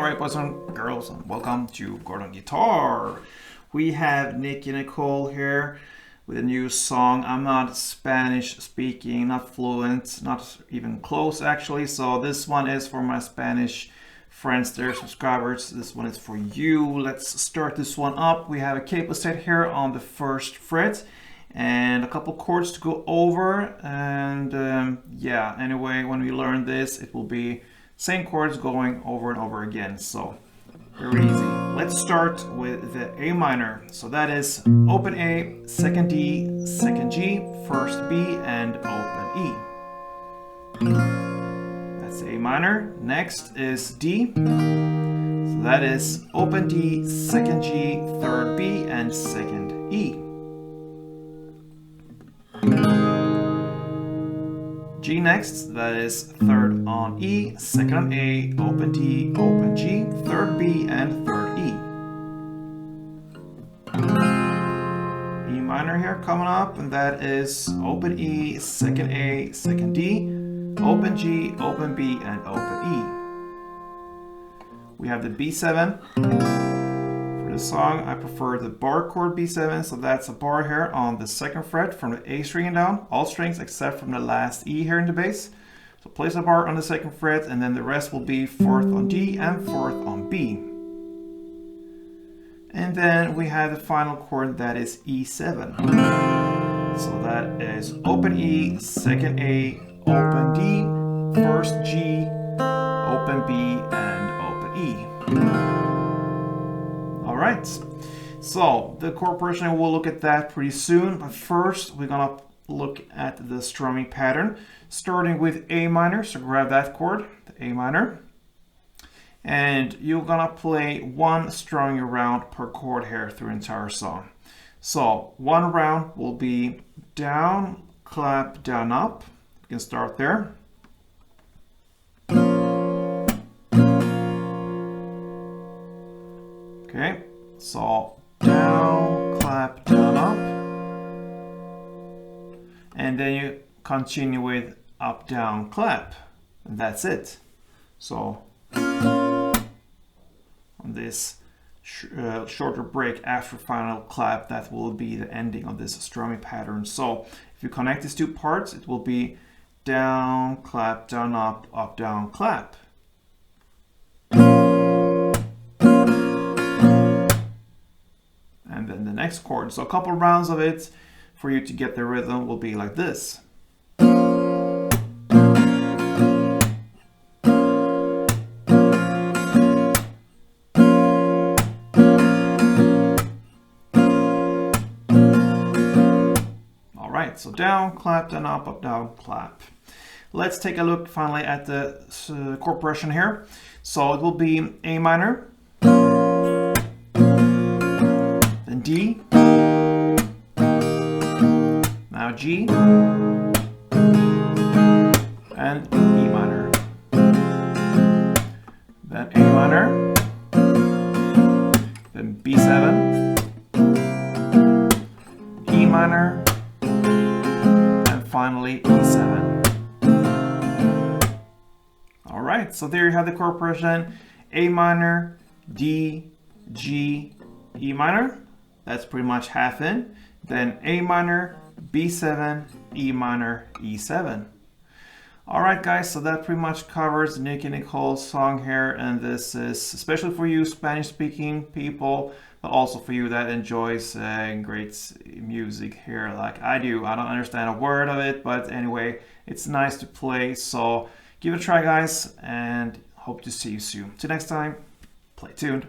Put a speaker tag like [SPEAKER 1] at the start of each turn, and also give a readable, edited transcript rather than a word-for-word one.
[SPEAKER 1] Alright, boys and girls, and welcome to Gordon Guitar. We have Nick and Nicole here with a new song. I'm not Spanish speaking, not fluent, not even close actually, so this one is for my Spanish friends there, subscribers. This one is for you. Let's start this one up. We have a capo set here on the first fret and a couple chords to go over, and yeah, anyway, when we learn this it will be same chords going over and over again, so very easy. Let's start with the A minor. So that is open A, second D, second G, first B, and open E. That's A minor. Next is D. So that is open D, second G, third B, and second E. G next, that is third on E, second on A, open D, open G, third B, and third E. E minor here coming up, and that is open E, second A, second D, open G, open B, and open E. We have the B7. For the song, I prefer the bar chord B7, so that's a bar here on the second fret from the A string and down, all strings except from the last E here in the bass. So place a bar on the second fret, and then the rest will be fourth on D and fourth on B. And then we have the final chord, that is E7. So that is open E, second A, open D, first G, open B, and open E. Alright, so the chord progression, we'll look at that pretty soon, but first we're gonna look at the strumming pattern, starting with A minor. So grab that chord, the A minor, and you're gonna play one strumming round per chord here through the entire song. So one round will be down, clap, down, up. You can start there. Okay, so down, clap, down, up. And then you continue with up, down, clap. And that's it. So on this shorter break after final clap, that will be the ending of this strumming pattern. So if you connect these two parts, it will be down, clap, down, up, down, clap. And then the next chord. So a couple rounds of it for you to get the rhythm will be like this. Alright, so down, clap, down, up, down, clap. Let's take a look finally at the chord progression here. So it will be A minor, then D, now G, and E minor, then A minor, then B7, E minor, and finally E7. Alright, so there you have the chord progression: A minor, D, G, E minor. That's pretty much half in. Then A minor, B7, E minor, E7. Alright guys, so that pretty much covers Nick and Nicole's song here, and this is especially for you Spanish speaking people, but also for you that enjoys great music here like I do. I don't understand a word of it, but anyway, it's nice to play, so give it a try guys, and hope to see you soon. Till next time, play tuned.